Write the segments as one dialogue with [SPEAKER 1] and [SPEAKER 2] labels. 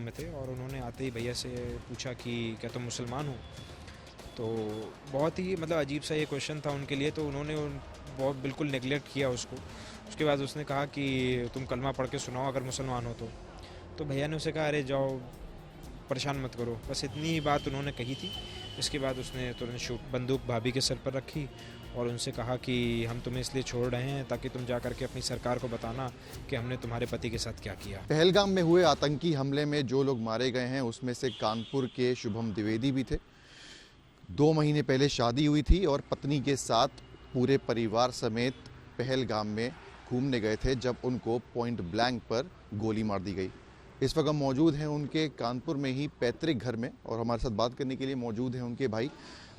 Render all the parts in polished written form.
[SPEAKER 1] में थे और उन्होंने आते ही भैया से पूछा कि क्या तुम मुसलमान हो। तो बहुत ही मतलब अजीब सा ये क्वेश्चन था उनके लिए, तो उन्होंने बहुत बिल्कुल नेगलेक्ट किया उसको। उसके बाद उसने कहा कि तुम कलमा पढ़ के सुनाओ अगर मुसलमान हो तो भैया ने उसे कहा अरे जाओ परेशान मत करो, बस इतनी ही बात उन्होंने कही थी। इसके बाद उसने तुरंत शूट बंदूक भाभी के सर पर रखी और उनसे कहा कि हम तुम्हें इसलिए छोड़ रहे हैं ताकि तुम जा करके अपनी सरकार को बताना कि हमने तुम्हारे पति के साथ क्या किया।
[SPEAKER 2] पहलगाम में हुए आतंकी हमले में जो लोग मारे गए हैं उसमें से कानपुर के शुभम द्विवेदी भी थे। 2 महीने पहले शादी हुई थी और पत्नी के साथ पूरे परिवार समेत पहलगाम में घूमने गए थे जब उनको पॉइंट ब्लैंक पर गोली मार दी गई। इस वक्त हम मौजूद हैं उनके कानपुर में ही पैतृक घर में और हमारे साथ बात करने के लिए मौजूद हैं उनके भाई।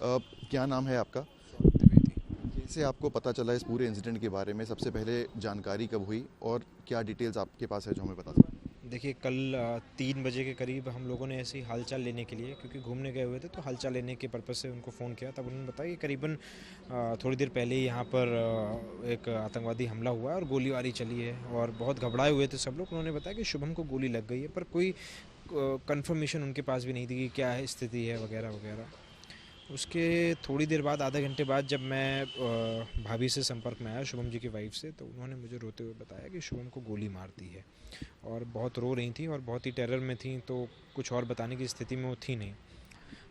[SPEAKER 2] क्या नाम है आपका? कैसे आपको पता चला इस पूरे इंसिडेंट के बारे में? सबसे पहले जानकारी कब हुई और क्या डिटेल्स आपके पास है जो हमें बता सकते?
[SPEAKER 1] देखिए कल 3 बजे के करीब हम लोगों ने ऐसे ही हालचाल लेने के लिए, क्योंकि घूमने गए हुए थे तो हालचाल लेने के पर्पज़ से उनको फ़ोन किया। तब उन्होंने बताया कि करीबन थोड़ी देर पहले ही यहाँ पर एक आतंकवादी हमला हुआ है और गोलीबारी चली है और बहुत घबराए हुए थे सब लोग। उन्होंने बताया कि शुभम को गोली लग गई है, पर कोई कंफर्मेशन उनके पास भी नहीं थी कि क्या है स्थिति है वगैरह वगैरह। उसके थोड़ी देर बाद, आधा घंटे बाद, जब मैं भाभी से संपर्क में आया, शुभम जी की वाइफ से, तो उन्होंने मुझे रोते हुए बताया कि शुभम को गोली मार दी है और बहुत रो रही थी और बहुत ही टेरर में थी, तो कुछ और बताने की स्थिति में वो थी नहीं।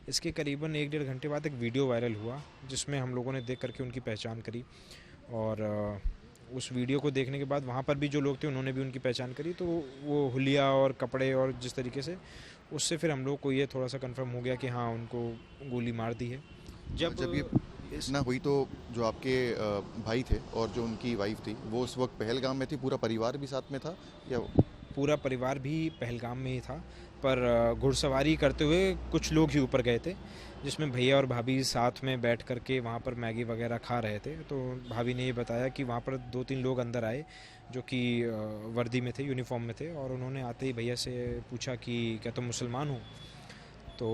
[SPEAKER 1] इसके करीबन 1-1.5 घंटे बाद एक वीडियो वायरल हुआ जिसमें हम लोगों ने देख करके उनकी पहचान करी और उस वीडियो को देखने के बाद वहाँ पर भी जो लोग थे उन्होंने भी उनकी पहचान करी। तो वो हुलिया और कपड़े और जिस तरीके से, उससे फिर हम लोग को ये थोड़ा सा कंफर्म हो गया कि हाँ उनको गोली मार दी है।
[SPEAKER 2] जब ये घटना हुई तो जो आपके भाई थे और जो उनकी वाइफ थी वो उस वक्त पहलगाम में थी, पूरा परिवार भी साथ में था या?
[SPEAKER 1] पूरा परिवार भी पहलगाम में ही था, पर घुड़सवारी करते हुए कुछ लोग ही ऊपर गए थे, जिसमें भैया और भाभी साथ में बैठ करके वहाँ पर मैगी वगैरह खा रहे थे। तो भाभी ने ये बताया कि वहाँ पर 2-3 लोग अंदर आए जो कि वर्दी में थे, यूनिफॉर्म में थे, और उन्होंने आते ही भैया से पूछा कि क्या तुम मुसलमान हो। तो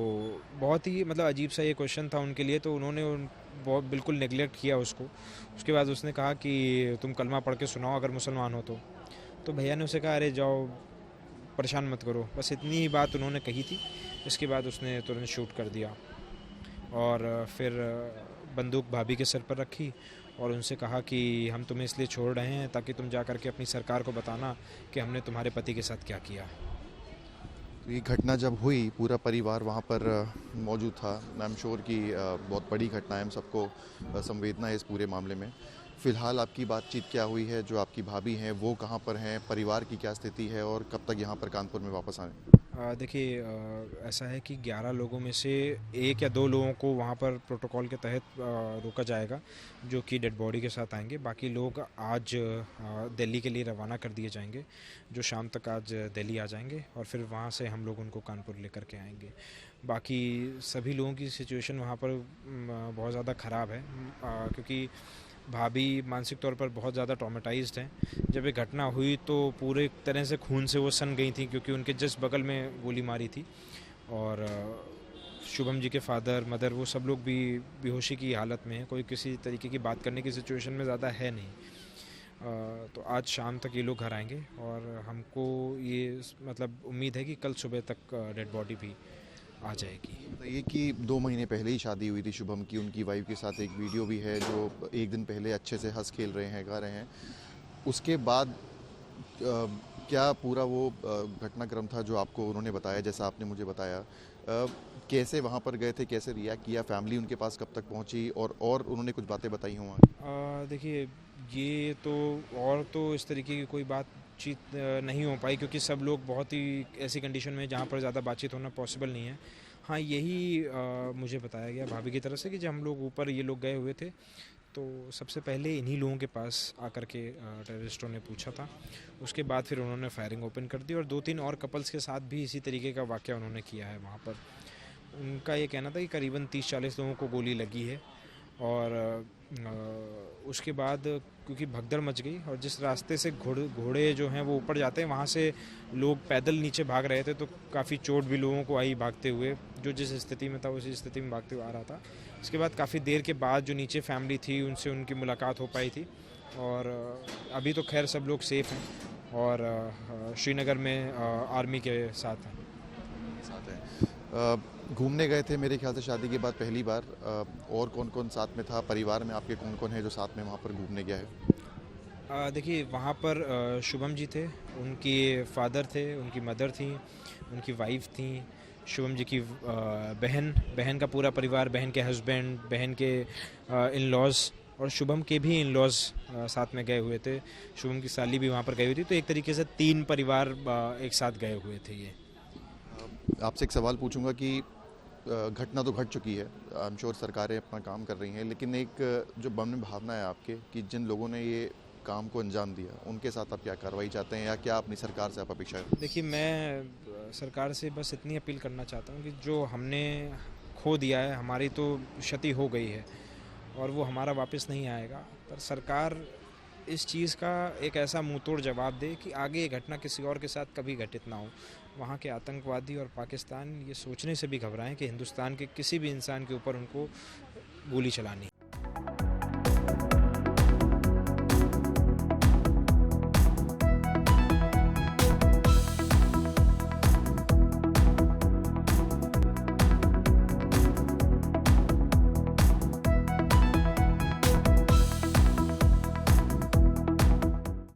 [SPEAKER 1] बहुत ही मतलब अजीब सा ये क्वेश्चन था उनके लिए, तो उन्होंने बहुत बिल्कुल नेगलेक्ट किया उसको। उसके बाद उसने कहा कि तुम कलमा पढ़ के सुनाओ अगर मुसलमान हो तो भैया ने उसे कहा अरे जाओ परेशान मत करो, बस इतनी ही बात उन्होंने कही थी। इसके बाद उसने तुरंत शूट कर दिया और फिर बंदूक भाभी के सर पर रखी और उनसे कहा कि हम तुम्हें इसलिए छोड़ रहे हैं ताकि तुम जा करके अपनी सरकार को बताना कि हमने तुम्हारे पति के साथ क्या किया।
[SPEAKER 2] ये घटना जब हुई पूरा परिवार वहाँ पर मौजूद था। आई एम श्योर कि बहुत बड़ी घटना है, हम सबको संवेदना है इस पूरे मामले में। फ़िलहाल आपकी बातचीत क्या हुई है? जो आपकी भाभी हैं वो कहाँ पर हैं? परिवार की क्या स्थिति है और कब तक यहाँ पर कानपुर में वापस आए?
[SPEAKER 1] देखिए ऐसा है कि 11 लोगों में से 1 या 2 लोगों को वहाँ पर प्रोटोकॉल के तहत रोका जाएगा, जो कि डेड बॉडी के साथ आएंगे। बाकी लोग आज दिल्ली के लिए रवाना कर दिए जाएंगे, जो शाम तक आज दिल्ली आ जाएंगे और फिर वहाँ से हम लोग उनको कानपुर लेकर के आएंगे। बाकी सभी लोगों की सिचुएशन वहाँ पर बहुत ज़्यादा ख़राब है, क्योंकि भाभी मानसिक तौर पर बहुत ज़्यादा ट्रॉमेटाइज्ड हैं। जब ये घटना हुई तो पूरे तरह से खून से वो सन गई थी, क्योंकि उनके जस्ट बगल में गोली मारी थी और शुभम जी के फादर मदर वो सब लोग भी बेहोशी की हालत में हैं। कोई किसी तरीके की बात करने की सिचुएशन में ज़्यादा है नहीं। तो आज शाम तक ये लोग घर आएंगे और हमको ये मतलब उम्मीद है कि कल सुबह तक डेड बॉडी भी आ जाएगी।
[SPEAKER 2] बताइए कि 2 महीने पहले ही शादी हुई थी शुभम की, उनकी वाइफ के साथ एक वीडियो भी है जो एक दिन पहले अच्छे से हंस खेल रहे हैं, गा रहे हैं। उसके बाद क्या पूरा वो घटनाक्रम था जो आपको उन्होंने बताया, जैसा आपने मुझे बताया, कैसे वहाँ पर गए थे, कैसे रिएक्ट किया, फैमिली उनके पास कब तक पहुँची और उन्होंने कुछ बातें बताई हों?
[SPEAKER 1] देखिए ये तो इस तरीके की कोई बातचीत नहीं हो पाई, क्योंकि सब लोग बहुत ही ऐसी कंडीशन में जहाँ पर ज़्यादा बातचीत होना पॉसिबल नहीं है। हाँ यही मुझे बताया गया भाभी की तरफ से कि जब हम लोग ऊपर ये लोग गए हुए थे तो सबसे पहले इन्हीं लोगों के पास आकर के टेररिस्टों ने पूछा था। उसके बाद फिर उन्होंने फायरिंग ओपन कर दी और 2-3 और कपल्स के साथ भी इसी तरीके का वाक़या उन्होंने किया है वहाँ पर। उनका ये कहना था कि करीबन 30-40 लोगों को गोली लगी है और उसके बाद क्योंकि भगदड़ मच गई और जिस रास्ते से घोड़े जो हैं वो ऊपर जाते हैं वहाँ से लोग पैदल नीचे भाग रहे थे, तो काफ़ी चोट भी लोगों को आई भागते हुए। जो जिस स्थिति में था उसी स्थिति में भागते हुए आ रहा था। इसके बाद काफ़ी देर के बाद जो नीचे फैमिली थी उनसे उनकी मुलाकात हो पाई थी और अभी तो खैर सब लोग सेफ़ हैं और श्रीनगर में आर्मी के साथ हैं।
[SPEAKER 2] साथ हैं। घूमने गए थे मेरे ख्याल से शादी के बाद पहली बार। और कौन कौन साथ में था? परिवार में आपके कौन कौन है जो साथ में वहाँ पर घूमने गया है?
[SPEAKER 1] देखिए वहाँ पर शुभम जी थे, उनके फादर थे, उनकी मदर थी, उनकी वाइफ थी, शुभम जी की बहन का पूरा परिवार, बहन के हस्बैंड, बहन के इन लॉज और शुभम के भी इन लॉज साथ में गए हुए थे। शुभम की साली भी वहाँ पर गई हुई थी, तो एक तरीके से 3 परिवार एक साथ गए हुए थे ये।
[SPEAKER 2] आपसे एक सवाल पूछूंगा कि घटना तो घट चुकी है, आई एम श्योर सरकारें अपना काम कर रही हैं, लेकिन एक जो मन में भावना है आपके कि जिन लोगों ने ये काम को अंजाम दिया, उनके साथ आप क्या कार्रवाई चाहते हैं या क्या अपनी सरकार से आप अपेक्षा है?
[SPEAKER 1] देखिए मैं सरकार से बस इतनी अपील करना चाहता हूँ कि जो हमने खो दिया है, हमारी तो क्षति हो गई है और वो हमारा वापस नहीं आएगा, पर सरकार इस चीज़ का एक ऐसा मुंहतोड़ जवाब दे कि आगे ये घटना किसी और के साथ कभी घटित ना हो। वहाँ के आतंकवादी और पाकिस्तान ये सोचने से भी घबराएं कि हिंदुस्तान के किसी भी इंसान के ऊपर उनको गोली चलानी।